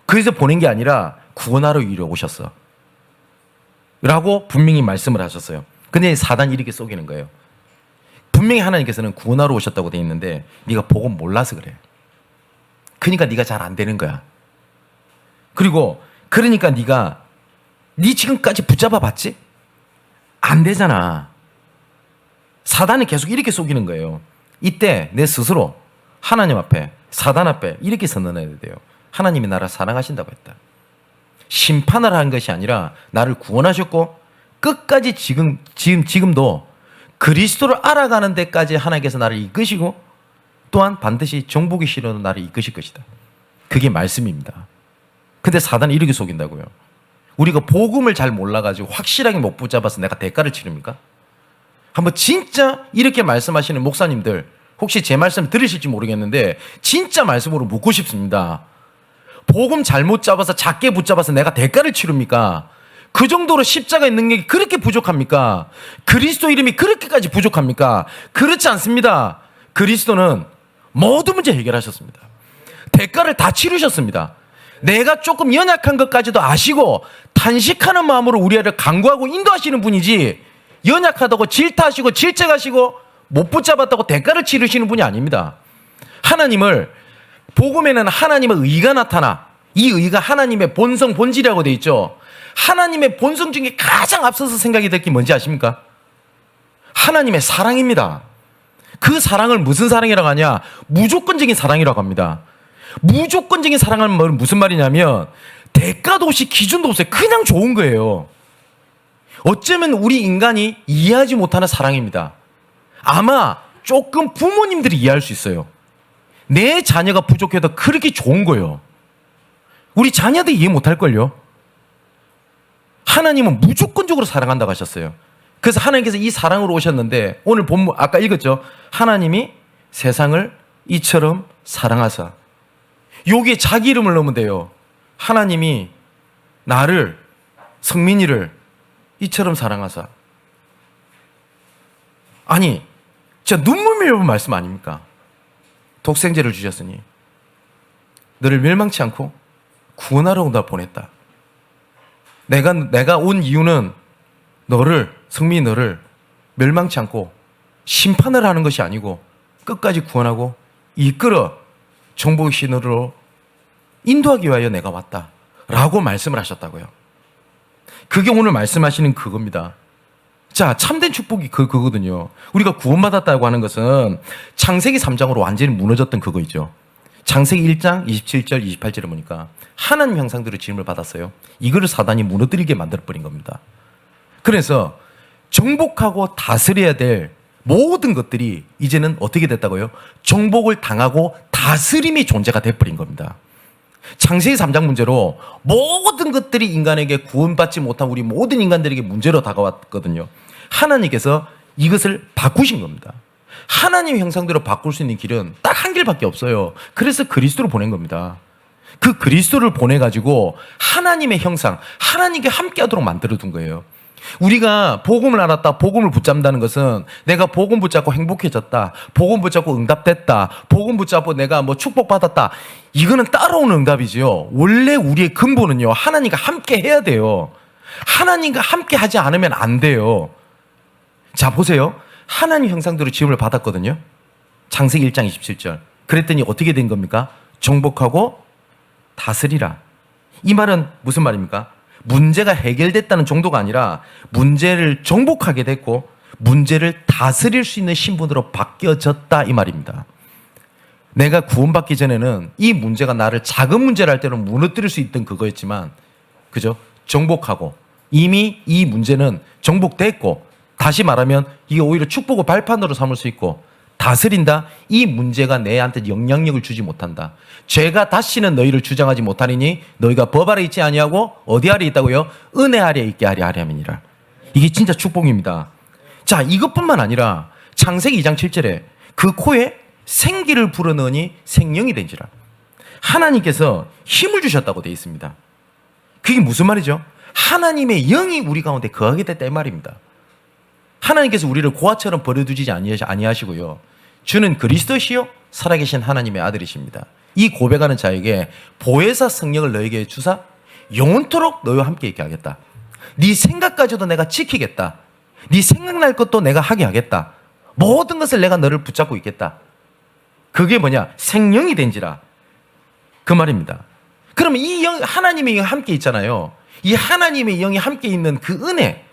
그래서 보낸 게 아니라 구원하러 이르러 오셨어 라고 분명히 말씀을 하셨어요. 근데 사단이 이렇게 속이는 거예요. 분명히 하나님께서는 구원하러 오셨다고 돼 있는데 네가 복음 몰라서 그래. 그러니까 네가 잘 안 되는 거야. 그리고 그러니까 네 지금까지 붙잡아 봤지? 안 되잖아. 사단은 계속 이렇게 속이는 거예요. 이때 내 스스로 하나님 앞에, 사단 앞에 이렇게 선언해야 돼요. 하나님이 나를 사랑하신다고 했다. 심판을 한 것이 아니라 나를 구원하셨고 끝까지 지금도 그리스도를 알아가는 데까지 하나님께서 나를 이끄시고 또한 반드시 정복이 싫어도 나를 이끄실 것이다. 그게 말씀입니다. 근데 사단이 이렇게 속인다고요. 우리가 복음을 잘 몰라가지고 확실하게 못 붙잡아서 내가 대가를 치릅니까? 한번 진짜 이렇게 말씀하시는 목사님들 혹시 제 말씀 들으실지 모르겠는데 진짜 말씀으로 묻고 싶습니다. 복음 잘못 잡아서 작게 붙잡아서 내가 대가를 치릅니까? 그 정도로 십자가의 능력이 그렇게 부족합니까? 그리스도 이름이 그렇게까지 부족합니까? 그렇지 않습니다. 그리스도는 모든 문제 해결하셨습니다. 대가를 다 치르셨습니다. 내가 조금 연약한 것까지도 아시고 탄식하는 마음으로 우리를 간구하고 인도하시는 분이지 연약하다고 질타하시고 질책하시고 못 붙잡았다고 대가를 치르시는 분이 아닙니다. 하나님을 복음에는 하나님의 의가 나타나 이 의가 하나님의 본성 본질이라고 돼 있죠. 하나님의 본성 중에 가장 앞서서 생각이 될 게 뭔지 아십니까? 하나님의 사랑입니다. 그 사랑을 무슨 사랑이라고 하냐? 무조건적인 사랑이라고 합니다. 무조건적인 사랑은 무슨 말이냐면 대가도 없이 기준도 없어요. 그냥 좋은 거예요. 어쩌면 우리 인간이 이해하지 못하는 사랑입니다. 아마 조금 부모님들이 이해할 수 있어요. 내 자녀가 부족해도 그렇게 좋은 거예요. 우리 자녀들 이해 못할걸요. 하나님은 무조건적으로 사랑한다고 하셨어요. 그래서 하나님께서 이 사랑으로 오셨는데 오늘 본문 아까 읽었죠. 하나님이 세상을 이처럼 사랑하사. 여기에 자기 이름을 넣으면 돼요. 하나님이 나를 성민이를 이처럼 사랑하사. 아니 진짜 눈물 밀려본 말씀 아닙니까? 독생자를 주셨으니 너를 멸망치 않고 구원하러 나 보냈다. 내가 온 이유는 성민이 너를 멸망치 않고 심판을 하는 것이 아니고 끝까지 구원하고 이끌어 정복의 신으로 인도하기 위하여 내가 왔다. 라고 말씀을 하셨다고요. 그게 오늘 말씀하시는 그겁니다. 자, 참된 축복이 그거거든요. 우리가 구원받았다고 하는 것은 창세기 3장으로 완전히 무너졌던 그거이죠. 창세기 1장 27절 28절에 보니까 하나님 형상대로 지음을 받았어요. 이거를 사단이 무너뜨리게 만들어버린 겁니다. 그래서 정복하고 다스려야 될 모든 것들이 이제는 어떻게 됐다고요? 정복을 당하고 다스림의 존재가 돼버린 겁니다. 창세기 3장 문제로 모든 것들이 인간에게 구원받지 못한 우리 모든 인간들에게 문제로 다가왔거든요. 하나님께서 이것을 바꾸신 겁니다. 하나님 형상대로 바꿀 수 있는 길은 딱 한 길밖에 없어요. 그래서 그리스도를 보낸 겁니다. 그 그리스도를 보내가지고 하나님의 형상, 하나님께 함께하도록 만들어둔 거예요. 우리가 복음을 알았다, 복음을 붙잡는다는 것은 내가 복음 붙잡고 행복해졌다, 복음 붙잡고 응답됐다, 복음 붙잡고 내가 축복받았다, 이거는 따라오는 응답이지요. 원래 우리의 근본은요, 하나님과 함께 해야 돼요. 하나님과 함께 하지 않으면 안 돼요. 자, 보세요. 하나님 형상대로 지음을 받았거든요. 창세기 1장 27절. 그랬더니 어떻게 된 겁니까? 정복하고 다스리라. 이 말은 무슨 말입니까? 문제가 해결됐다는 정도가 아니라 문제를 정복하게 됐고 문제를 다스릴 수 있는 신분으로 바뀌어졌다 이 말입니다. 내가 구원받기 전에는 이 문제가 나를 작은 문제를 할 때는 무너뜨릴 수 있던 그거였지만, 그죠? 정복하고 이미 이 문제는 정복됐고, 다시 말하면 이게 오히려 축복의 발판으로 삼을 수 있고, 다스린다. 이 문제가 내한테 영향력을 주지 못한다. 죄가 다시는 너희를 주장하지 못하리니 너희가 법 아래 있지 아니하고 어디 아래 있다고요? 은혜 아래 있게 하리함이니라. 이게 진짜 축복입니다. 자, 이것뿐만 아니라 창세기 2장 7절에 그 코에 생기를 불어넣으니 생명이 된지라. 하나님께서 힘을 주셨다고 되어 있습니다. 그게 무슨 말이죠? 하나님의 영이 우리 가운데 거하게 됐다 이 말입니다. 하나님께서 우리를 고아처럼 버려두지 아니하시고요. 주는 그리스도시요 살아계신 하나님의 아들이십니다. 이 고백하는 자에게 보혜사 성령을 너에게 주사 영원토록 너희와 함께 있게 하겠다. 네 생각까지도 내가 지키겠다. 네 생각날 것도 내가 하게 하겠다. 모든 것을 내가 너를 붙잡고 있겠다. 그게 뭐냐? 생명이 된지라. 그 말입니다. 그러면 이 영, 하나님의 영이 함께 있잖아요. 이 하나님의 영이 함께 있는 그 은혜,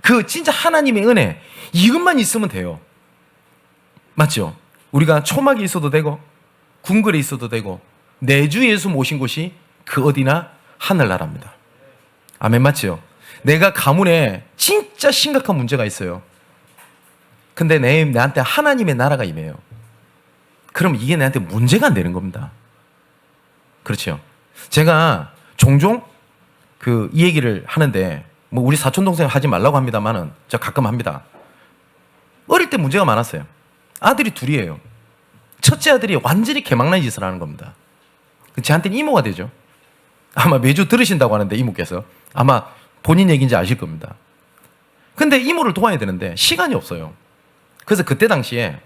그 진짜 하나님의 은혜, 이것만 있으면 돼요. 맞죠? 우리가 초막이 있어도 되고 궁궐이 있어도 되고 내주 예수 모신 곳이 그 어디나 하늘나라입니다. 아멘, 맞지요? 내가 가문에 진짜 심각한 문제가 있어요. 근데 나한테 하나님의 나라가 임해요. 그럼 이게 나한테 문제가 안 되는 겁니다. 그렇죠? 제가 종종 이 얘기를 하는데 뭐 우리 사촌 동생 하지 말라고 합니다만은 저 가끔 합니다. 어릴 때 문제가 많았어요. 아들이 둘이에요. 첫째 아들이 완전히 개망나는 짓을 하는 겁니다. 저한테는 이모가 되죠. 아마 매주 들으신다고 하는데 이모께서 아마 본인 얘기인지 아실 겁니다. 근데 이모를 도와야 되는데 시간이 없어요. 그래서 그때 당시에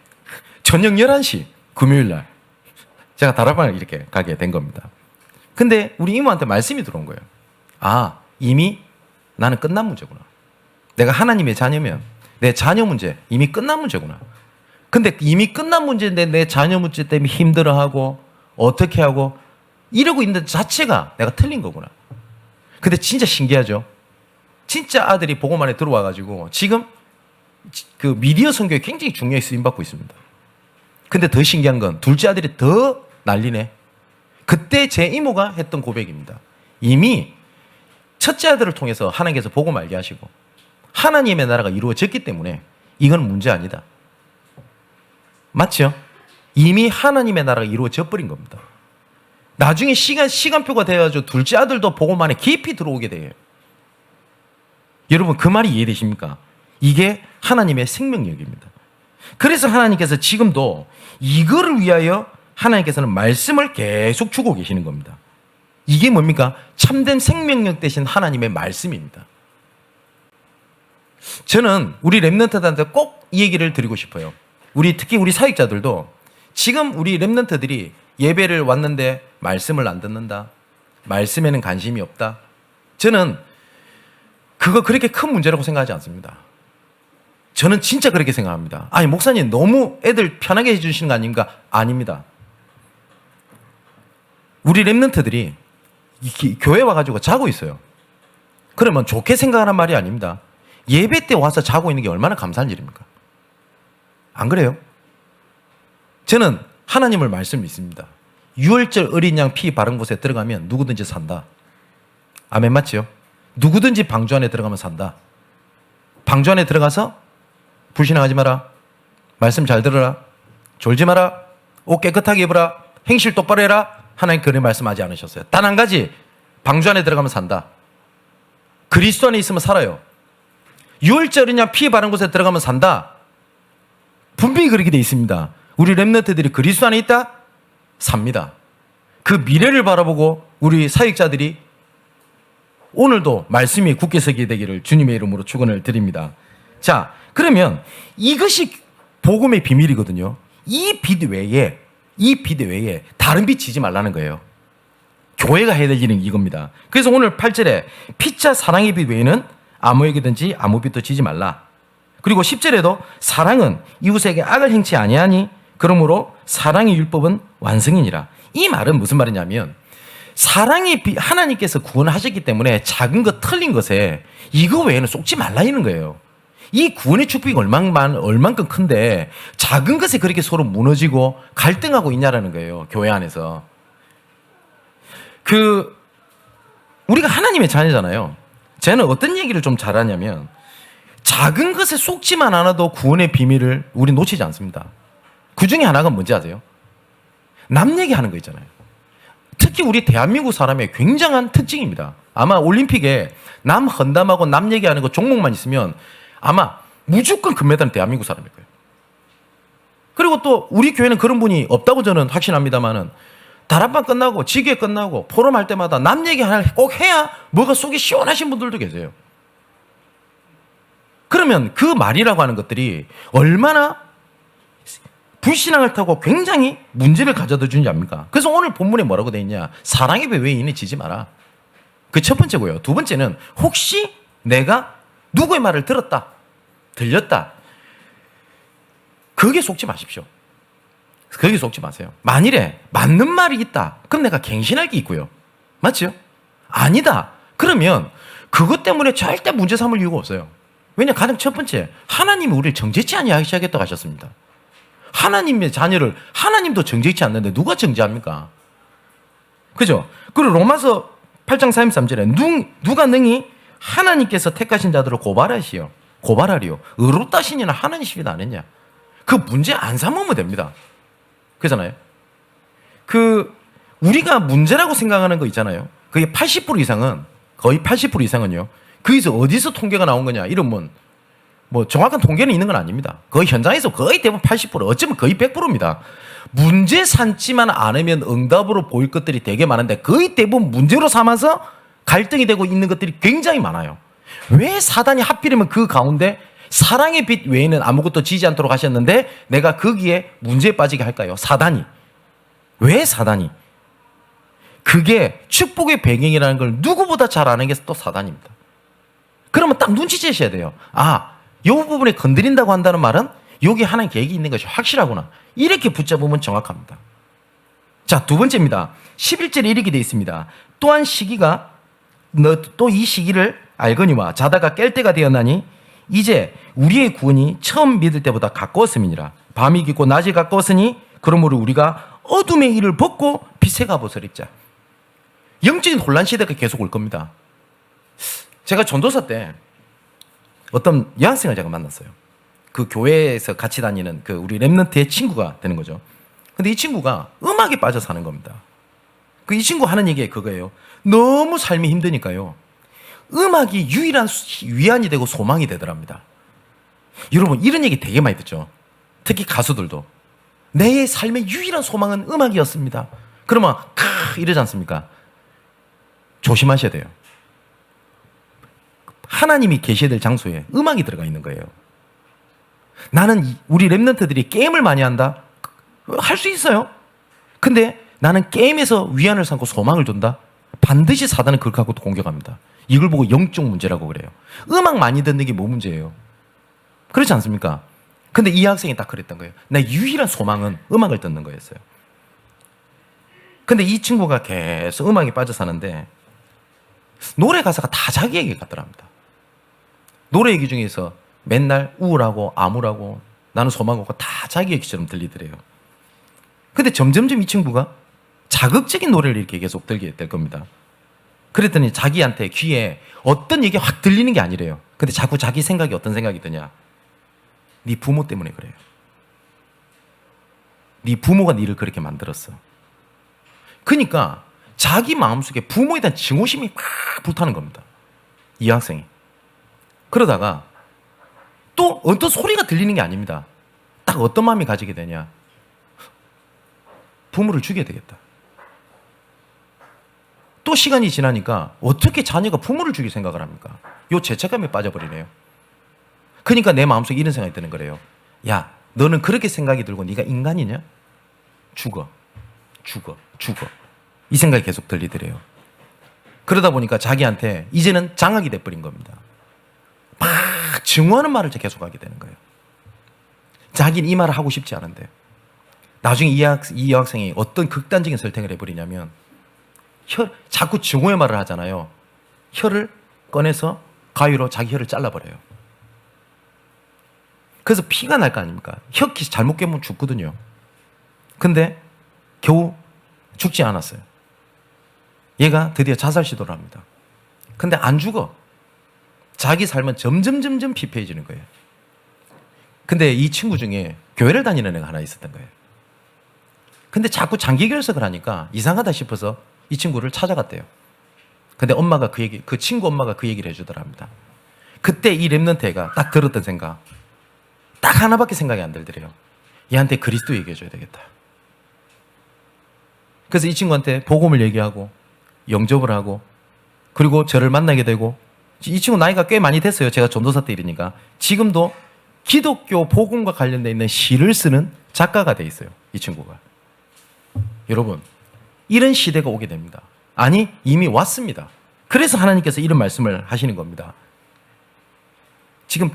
저녁 11시 금요일날 제가 다락방을 이렇게 가게 된 겁니다. 근데 우리 이모한테 말씀이 들어온 거예요. 아, 이미 나는 끝난 문제구나. 내가 하나님의 자녀면 내 자녀 문제 이미 끝난 문제구나. 근데 이미 끝난 문제인데 내 자녀 문제 때문에 힘들어하고 어떻게 하고 이러고 있는 자체가 내가 틀린 거구나. 근데 진짜 신기하죠. 진짜 아들이 복음안에 들어와가지고 지금 그 미디어 선교에 굉장히 중요하게 쓰임받고 있습니다. 근데 더 신기한 건 둘째 아들이 더 난리네. 그때 제 이모가 했던 고백입니다. 이미 첫째 아들을 통해서 하나님께서 복음 알게 하시고 하나님의 나라가 이루어졌기 때문에 이건 문제 아니다. 맞죠? 이미 하나님의 나라가 이루어져 버린 겁니다. 나중에 시간표가 돼가지고 둘째 아들도 복음 안에 깊이 들어오게 돼요. 여러분 그 말이 이해되십니까? 이게 하나님의 생명력입니다. 그래서 하나님께서 지금도 이거를 위하여 하나님께서는 말씀을 계속 주고 계시는 겁니다. 이게 뭡니까? 참된 생명력 대신 하나님의 말씀입니다. 저는 우리 랩런트들한테 꼭 이 얘기를 드리고 싶어요. 특히 우리 사역자들도 지금 우리 랩런트들이 예배를 왔는데 말씀을 안 듣는다. 말씀에는 관심이 없다. 저는 그거 그렇게 큰 문제라고 생각하지 않습니다. 저는 진짜 그렇게 생각합니다. 아니 목사님 너무 애들 편하게 해주시는 거 아닙니까? 아닙니다. 우리 랩런트들이 교회 와가지고 자고 있어요. 그러면 좋게 생각하는 말이 아닙니다. 예배 때 와서 자고 있는 게 얼마나 감사한 일입니까? 안 그래요? 저는 하나님을 말씀 믿습니다. 6월절 어린 양 피 바른 곳에 들어가면 누구든지 산다. 아멘, 맞지요? 누구든지 방주 안에 들어가면 산다. 방주 안에 들어가서 불신앙하지 마라. 말씀 잘 들어라. 졸지 마라. 옷 깨끗하게 입어라. 행실 똑바로 해라. 하나님 그런 말씀하지 않으셨어요. 단 한 가지, 방주 안에 들어가면 산다. 그리스도 안에 있으면 살아요. 6월절 어린 양 피 바른 곳에 들어가면 산다. 분명히 그렇게 돼 있습니다. 우리 랩런트들이 그리스도 안에 있다? 삽니다. 그 미래를 바라보고 우리 사역자들이 오늘도 말씀이 굳게 서게 되기를 주님의 이름으로 축원을 드립니다. 자, 그러면 이것이 복음의 비밀이거든요. 이 빛 외에 다른 빛 지지 말라는 거예요. 교회가 해야 될 일은 이겁니다. 그래서 오늘 8절에 피차 사랑의 빛 외에는 아무에게든지 아무 빛도 지지 말라. 그리고 10절에도 사랑은 이웃에게 악을 행치 아니하니 그러므로 사랑의 율법은 완성이니라. 이 말은 무슨 말이냐면 사랑의 빛, 하나님께서 구원하셨기 때문에 작은 것 틀린 것에 이거 외에는 속지 말라 이는 거예요. 이 구원의 축복이 얼만큼 큰데 작은 것에 그렇게 서로 무너지고 갈등하고 있냐라는 거예요. 교회 안에서. 우리가 하나님의 자녀잖아요. 저는 어떤 얘기를 좀 잘하냐면 작은 것에 속지만 않아도 구원의 비밀을 우리 놓치지 않습니다. 그 중에 하나가 뭔지 아세요? 남 얘기하는 거 있잖아요. 특히 우리 대한민국 사람의 굉장한 특징입니다. 아마 올림픽에 남 헌담하고 남 얘기하는 거 종목만 있으면 아마 무조건 금메달은 대한민국 사람일 거예요. 그리고 또 우리 교회는 그런 분이 없다고 저는 확신합니다만은 다락방 끝나고 지게 끝나고 포럼할 때마다 남 얘기 하나 꼭 해야 뭐가 속이 시원하신 분들도 계세요. 그러면 그 말이라고 하는 것들이 얼마나 불신앙을 타고 굉장히 문제를 가져다 주는지 압니까? 그래서 오늘 본문에 뭐라고 되어 있냐? 사랑의 배 외에 있는 지지 마라. 그 첫 번째고요. 두 번째는 혹시 내가 누구의 말을 들렸다. 거기에 속지 마십시오. 거기에 속지 마세요. 만일에 맞는 말이 있다. 그럼 내가 갱신할 게 있고요. 맞죠? 아니다. 그러면 그것 때문에 절대 문제 삼을 이유가 없어요. 왜냐? 가장 첫 번째, 하나님이 우리를 정죄치 아니하시겠다고 하셨습니다. 하나님의 자녀를 하나님도 정죄치 않는데 누가 정죄합니까? 그죠? 그리고 로마서 8장 33절에 누가 능히 하나님께서 택하신 자들을 고발하리요. 의롭다 하시니는 하나님이시다 안 했냐? 그 문제 안 삼으면 됩니다. 그잖아요. 우리가 문제라고 생각하는 거 있잖아요. 그게 80% 이상은, 거의 80% 이상은요. 거기서 어디서 통계가 나온 거냐? 이러면 뭐 정확한 통계는 있는 건 아닙니다. 거의 현장에서 거의 대부분 80%, 어쩌면 거의 100%입니다. 문제 삼지만 않으면 응답으로 보일 것들이 되게 많은데 거의 대부분 문제로 삼아서 갈등이 되고 있는 것들이 굉장히 많아요. 왜 사단이 하필이면 그 가운데 사랑의 빛 외에는 아무것도 지지 않도록 하셨는데 내가 거기에 문제에 빠지게 할까요? 사단이. 왜 사단이? 그게 축복의 배경이라는 걸 누구보다 잘 아는 게 또 사단입니다. 그러면 딱 눈치채셔야 돼요. 이 부분에 건드린다고 한다는 말은 여기 하나님 계획이 있는 것이 확실하구나. 이렇게 붙잡으면 정확합니다. 자, 두 번째입니다. 11절에 이렇게 되어 있습니다. 또한 시기가 너 또 이 시기를 알거니와 자다가 깰 때가 되었나니 이제 우리의 구원이 처음 믿을 때보다 가까웠음이니라. 밤이 깊고 낮이 가까웠으니 그러므로 우리가 어둠의 일을 벗고 빛의 갑옷을 입자. 영적인 혼란 시대가 계속 올 겁니다. 제가 전도사 때 어떤 여학생을 제가 만났어요. 그 교회에서 같이 다니는 그 우리 랩런트의 친구가 되는 거죠. 근데 이 친구가 음악에 빠져 사는 겁니다. 이 친구 하는 얘기가 그거예요. 너무 삶이 힘드니까요. 음악이 유일한 위안이 되고 소망이 되더랍니다. 여러분 이런 얘기 되게 많이 듣죠. 특히 가수들도. 내 삶의 유일한 소망은 음악이었습니다. 그러면 이러지 않습니까? 조심하셔야 돼요. 하나님이 계셔야 될 장소에 음악이 들어가 있는 거예요. 나는 우리 랩런트들이 게임을 많이 한다? 할 수 있어요. 근데 나는 게임에서 위안을 삼고 소망을 둔다? 반드시 사단은 그걸 갖고 공격합니다. 이걸 보고 영적 문제라고 그래요. 음악 많이 듣는 게 뭐 문제예요? 그렇지 않습니까? 근데 이 학생이 딱 그랬던 거예요. 내 유일한 소망은 음악을 듣는 거였어요. 근데 이 친구가 계속 음악에 빠져 사는데 노래 가사가 다 자기 얘기 같더랍니다. 노래 얘기 중에서 맨날 우울하고 암울하고 나는 소망 없고 다 자기 얘기처럼 들리더래요. 근데 점점점 이 친구가 자극적인 노래를 이렇게 계속 들게 될 겁니다. 그랬더니 자기한테 귀에 어떤 얘기가 확 들리는 게 아니래요. 근데 자꾸 자기 생각이 어떤 생각이 드냐? 네 부모 때문에 그래요. 네 부모가 네를 그렇게 만들었어. 그러니까 자기 마음속에 부모에 대한 증오심이 막 불타는 겁니다. 이 학생이. 그러다가 또 어떤 소리가 들리는 게 아닙니다. 딱 어떤 마음이 가지게 되냐? 부모를 죽여야 되겠다. 또 시간이 지나니까 어떻게 자녀가 부모를 죽일 생각을 합니까? 요 죄책감에 빠져버리네요. 그러니까 내 마음속에 이런 생각이 드는 거래요. 야, 너는 그렇게 생각이 들고 네가 인간이냐? 죽어. 이 생각이 계속 들리더래요. 그러다 보니까 자기한테 이제는 장악이 돼버린 겁니다. 막 증오하는 말을 계속하게 되는 거예요. 자기는 이 말을 하고 싶지 않은데 나중에 이 여학생이 어떤 극단적인 선택을 해버리냐면 자꾸 증오의 말을 하잖아요. 혀를 꺼내서 가위로 자기 혀를 잘라버려요. 그래서 피가 날 거 아닙니까? 혀 잘못 깨면 죽거든요. 근데 겨우 죽지 않았어요. 얘가 드디어 자살 시도를 합니다. 근데 안 죽어. 자기 삶은 점점 피폐해지는 거예요. 근데 이 친구 중에 교회를 다니는 애가 하나 있었던 거예요. 근데 자꾸 장기 결석을 하니까 이상하다 싶어서 이 친구를 찾아갔대요. 근데 엄마가 그 친구 엄마가 그 얘기를 해주더랍니다. 그때 이 랩런트가 딱 들었던 생각, 딱 하나밖에 생각이 안 들더래요. 얘한테 그리스도 얘기해줘야 되겠다. 그래서 이 친구한테 복음을 얘기하고 영접을 하고 그리고 저를 만나게 되고 이 친구 나이가 꽤 많이 됐어요. 제가 전도사 때 일이니까. 지금도 기독교 복음과 관련되어 있는 시를 쓰는 작가가 돼 있어요. 이 친구가. 여러분, 이런 시대가 오게 됩니다. 아니, 이미 왔습니다. 그래서 하나님께서 이런 말씀을 하시는 겁니다. 지금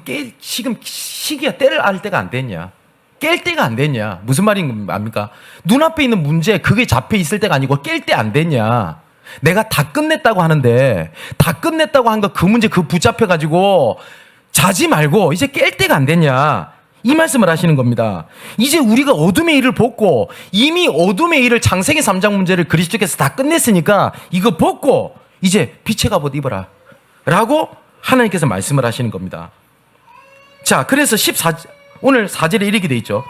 시기가 때를 알 때가 안 됐냐? 깰 때가 안 됐냐? 무슨 말입니까? 눈앞에 있는 문제, 그게 잡혀 있을 때가 아니고 깰 때 안 됐냐? 내가 다 끝냈다고 하는데, 다 끝냈다고 한 거 그 문제 그 붙잡혀가지고 자지 말고 이제 깰 때가 안 됐냐? 이 말씀을 하시는 겁니다. 이제 우리가 어둠의 일을 벗고 이미 어둠의 일을 창세기 3장 문제를 그리스도께서 다 끝냈으니까 이거 벗고 이제 빛의 갑옷 입어라 라고 하나님께서 말씀을 하시는 겁니다. 자, 그래서 오늘 4절에 이렇게 돼 있죠.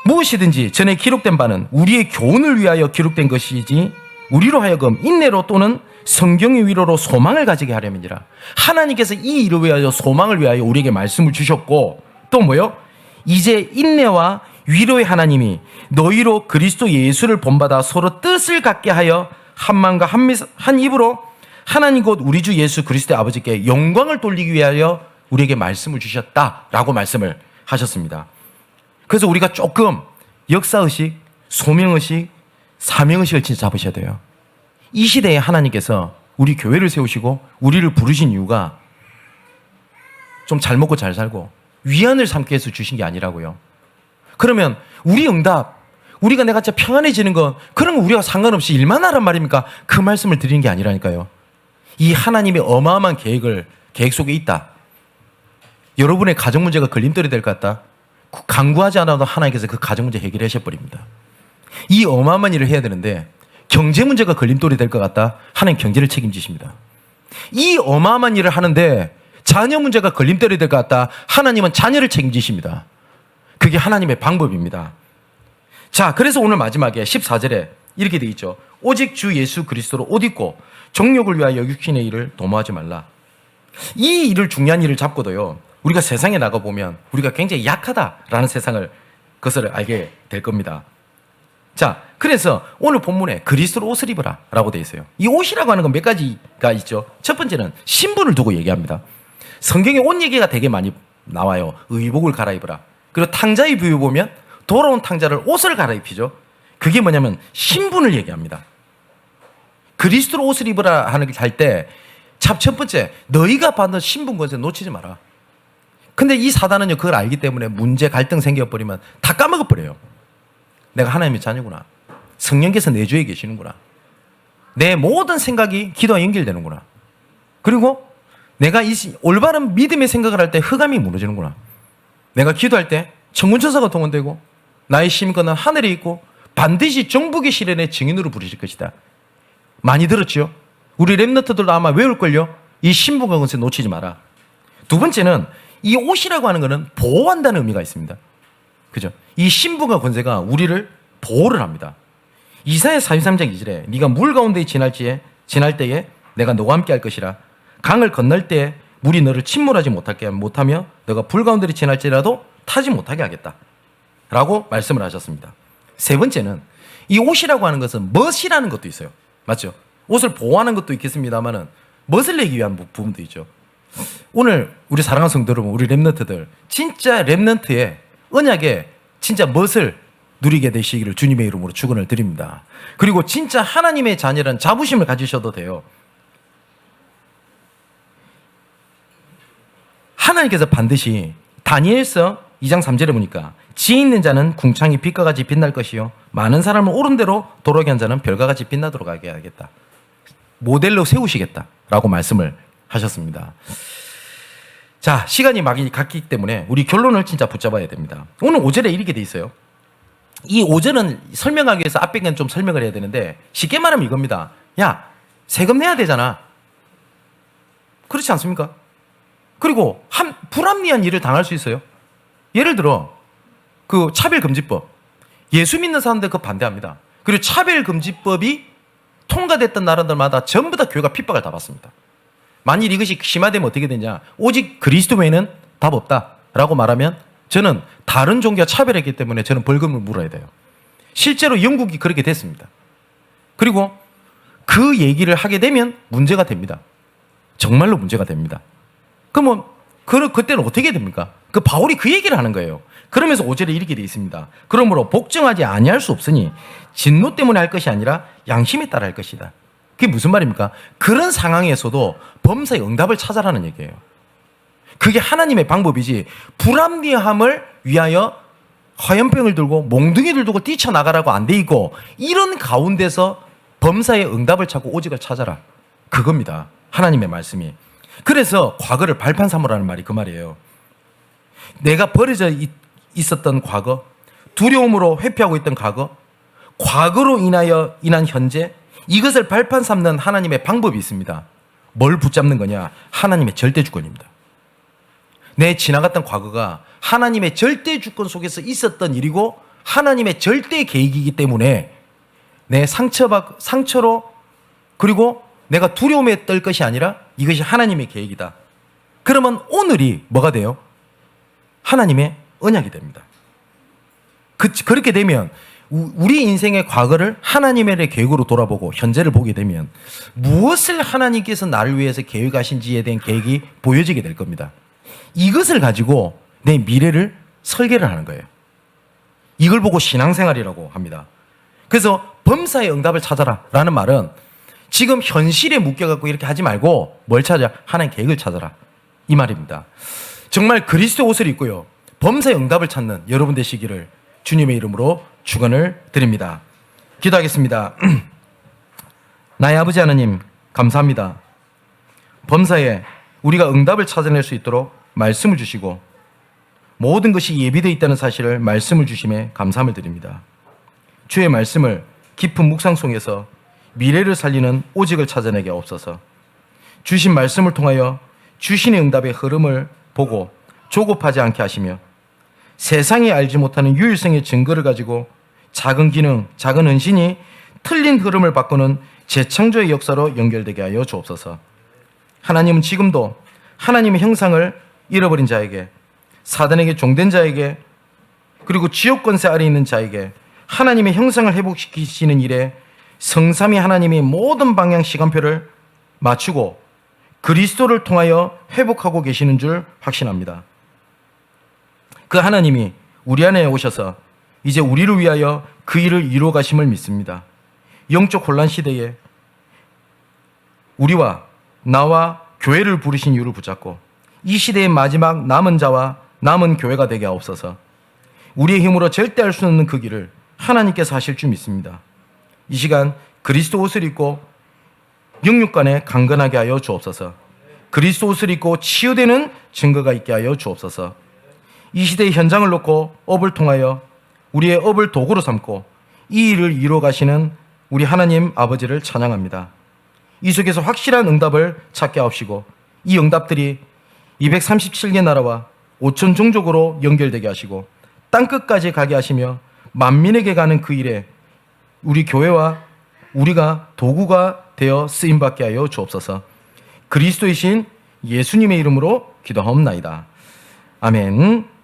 무엇이든지 전에 기록된 바는 우리의 교훈을 위하여 기록된 것이지 우리로 하여금 인내로 또는 성경의 위로로 소망을 가지게 하려면이라. 하나님께서 이 일을 위하여 소망을 위하여 우리에게 말씀을 주셨고 또 뭐요? 이제 인내와 위로의 하나님이 너희로 그리스도 예수를 본받아 서로 뜻을 갖게 하여 한 마음과 한 입으로 하나님 곧 우리 주 예수 그리스도의 아버지께 영광을 돌리기 위하여 우리에게 말씀을 주셨다라고 말씀을 하셨습니다. 그래서 우리가 조금 역사의식, 소명의식, 사명의식을 진짜 잡으셔야 돼요. 이 시대에 하나님께서 우리 교회를 세우시고 우리를 부르신 이유가 좀 잘 먹고 잘 살고 위안을 삼기 위해서 주신 게 아니라고요. 그러면 우리 응답, 우리가 내가 진짜 평안해지는 건 그런 거 우리가 상관없이 일만 하란 말입니까? 그 말씀을 드리는 게 아니라니까요. 이 하나님의 어마어마한 계획 속에 있다. 여러분의 가정 문제가 걸림돌이 될 것 같다. 간구하지 않아도 하나님께서 그 가정 문제 해결해 버립니다. 이 어마어마한 일을 해야 되는데 경제 문제가 걸림돌이 될 것 같다. 하나님 경제를 책임지십니다. 이 어마어마한 일을 하는데 자녀 문제가 걸림돌이 될 것 같다. 하나님은 자녀를 책임지십니다. 그게 하나님의 방법입니다. 자, 그래서 오늘 마지막에 14절에 이렇게 되어 있죠. 오직 주 예수 그리스도로 옷 입고 정욕을 위하여 육신의 일을 도모하지 말라. 이 일을 중요한 일을 잡고도요. 우리가 세상에 나가보면 우리가 굉장히 약하다라는 것을 알게 될 겁니다. 자, 그래서 오늘 본문에 그리스도로 옷을 입으라 라고 되어 있어요. 이 옷이라고 하는 건 몇 가지가 있죠. 첫 번째는 신분을 두고 얘기합니다. 성경에 옷 얘기가 되게 많이 나와요. 의복을 갈아입으라. 그리고 탕자의 비유 보면 돌아온 탕자를 옷을 갈아입히죠. 그게 뭐냐면 신분을 얘기합니다. 그리스도로 옷을 입으라 하는 게 할 때 첫 번째, 너희가 받는 신분 권세 놓치지 마라. 근데 이 사단은요, 그걸 알기 때문에 문제, 갈등 생겨버리면 다 까먹어버려요. 내가 하나님의 자녀구나. 성령께서 내 주에 계시는구나. 내 모든 생각이 기도와 연결되는구나. 그리고 내가 이 올바른 믿음의 생각을 할 때 흑암이 무너지는구나. 내가 기도할 때 천군천사가 동원되고 나의 심건은 하늘에 있고 반드시 정복의 시련의 증인으로 부르실 것이다. 많이 들었죠? 우리 랩너트들도 아마 외울걸요? 이 신분과 권세 놓치지 마라. 두 번째는 이 옷이라고 하는 것은 보호한다는 의미가 있습니다. 그죠? 이 신분과 권세가 우리를 보호를 합니다. 이사야 43장 2절에 네가 물 가운데 지날 때에 내가 너와 함께 할 것이라. 강을 건널 때에 물이 너를 침몰하지 못하며 너가 불 가운데를 지날지라도 타지 못하게 하겠다 라고 말씀을 하셨습니다. 세 번째는 이 옷이라고 하는 것은 멋이라는 것도 있어요. 맞죠? 옷을 보호하는 것도 있겠습니다만은 멋을 내기 위한 부분도 있죠. 오늘 우리 사랑하는 성도 여러분, 우리 랩런트들 진짜 랩런트의 언약에 진짜 멋을 누리게 되시기를 주님의 이름으로 축원을 드립니다. 그리고 진짜 하나님의 자녀라는 자부심을 가지셔도 돼요. 하나님께서 반드시 다니엘서 2장 3절에 보니까 지혜 있는 자는 궁창이 빛과 같이 빛날 것이요 많은 사람을 옳은 대로 도로게 한 자는 별과 같이 빛나도록 하게 하겠다. 모델로 세우시겠다라고 말씀을 하셨습니다. 자, 시간이 많이 갔기 때문에 우리 결론을 진짜 붙잡아야 됩니다. 오늘 5절에 이렇게 돼 있어요. 이 5절은 설명하기 위해서 앞에 건 좀 설명을 해야 되는데 쉽게 말하면 이겁니다. 야, 세금 내야 되잖아. 그렇지 않습니까? 그리고 불합리한 일을 당할 수 있어요. 예를 들어 그 차별금지법, 예수 믿는 사람들 그거 반대합니다. 그리고 차별금지법이 통과됐던 나라들마다 전부 다 교회가 핍박을 다 받습니다. 만일 이것이 심화되면 어떻게 되냐? 오직 그리스도 외에는 답 없다라고 말하면 저는 다른 종교와 차별했기 때문에 저는 벌금을 물어야 돼요. 실제로 영국이 그렇게 됐습니다. 그리고 그 얘기를 하게 되면 문제가 됩니다. 정말로 문제가 됩니다. 그러면 그때는 어떻게 됩니까? 그 바울이 그 얘기를 하는 거예요. 그러면서 5절에 이렇게 되어 있습니다. 그러므로 복종하지 아니할 수 없으니 진노 때문에 할 것이 아니라 양심에 따라 할 것이다. 그게 무슨 말입니까? 그런 상황에서도 범사의 응답을 찾아라는 얘기예요. 그게 하나님의 방법이지 불합리함을 위하여 화염병을 들고 몽둥이를 두고 뛰쳐나가라고 안 돼 있고 이런 가운데서 범사의 응답을 찾고 오직을 찾아라. 그겁니다. 하나님의 말씀이. 그래서 과거를 발판 삼으라는 말이 그 말이에요. 내가 버려져 있었던 과거, 두려움으로 회피하고 있던 과거, 과거로 인한 현재, 이것을 발판 삼는 하나님의 방법이 있습니다. 뭘 붙잡는 거냐? 하나님의 절대 주권입니다. 내 지나갔던 과거가 하나님의 절대 주권 속에서 있었던 일이고 하나님의 절대 계획이기 때문에 내 상처로, 그리고 내가 두려움에 떨 것이 아니라 이것이 하나님의 계획이다. 그러면 오늘이 뭐가 돼요? 하나님의 언약이 됩니다. 그렇게 되면 우리 인생의 과거를 하나님의 계획으로 돌아보고 현재를 보게 되면 무엇을 하나님께서 나를 위해서 계획하신지에 대한 계획이 보여지게 될 겁니다. 이것을 가지고 내 미래를 설계를 하는 거예요. 이걸 보고 신앙생활이라고 합니다. 그래서 범사의 응답을 찾아라 라는 말은 지금 현실에 묶여갖고 이렇게 하지 말고 뭘 찾아? 하나님 계획을 찾아라, 이 말입니다. 정말 그리스도 옷을 입고요, 범사의 응답을 찾는 여러분 되시기를 주님의 이름으로 축원을 드립니다. 기도하겠습니다. 나의 아버지 하나님, 감사합니다. 범사에 우리가 응답을 찾아낼 수 있도록 말씀을 주시고 모든 것이 예비되어 있다는 사실을 말씀을 주심에 감사함을 드립니다. 주의 말씀을 깊은 묵상 속에서 미래를 살리는 오직을 찾아내게 없어서 주신 말씀을 통하여 주신의 응답의 흐름을 보고 조급하지 않게 하시며 세상이 알지 못하는 유일성의 증거를 가지고 작은 기능, 작은 헌신이 틀린 흐름을 바꾸는 재창조의 역사로 연결되게 하여 주옵소서. 하나님은 지금도 하나님의 형상을 잃어버린 자에게, 사단에게 종된 자에게, 그리고 지옥 권세 아래 있는 자에게 하나님의 형상을 회복시키시는 일에 성삼위 하나님이 모든 방향 시간표를 맞추고 그리스도를 통하여 회복하고 계시는 줄 확신합니다. 그 하나님이 우리 안에 오셔서 이제 우리를 위하여 그 일을 이루어 가심을 믿습니다. 영적 혼란 시대에 우리와 나와 교회를 부르신 이유를 붙잡고 이 시대의 마지막 남은 자와 남은 교회가 되게 하옵소서. 우리의 힘으로 절대 할 수 없는 그 길을 하나님께서 하실 줄 믿습니다. 이 시간 그리스도 옷을 입고 영육간에 강건하게 하여 주옵소서. 그리스도 옷을 입고 치유되는 증거가 있게 하여 주옵소서. 이 시대의 현장을 놓고 업을 통하여 우리의 업을 도구로 삼고 이 일을 이루어 가시는 우리 하나님 아버지를 찬양합니다. 이 속에서 확실한 응답을 찾게 하옵시고 이 응답들이 237개 나라와 5천 종족으로 연결되게 하시고 땅끝까지 가게 하시며 만민에게 가는 그 일에 우리 교회와 우리가 도구가 되어 쓰임받게 하여 주옵소서. 그리스도이신 예수님의 이름으로 기도하옵나이다. 아멘.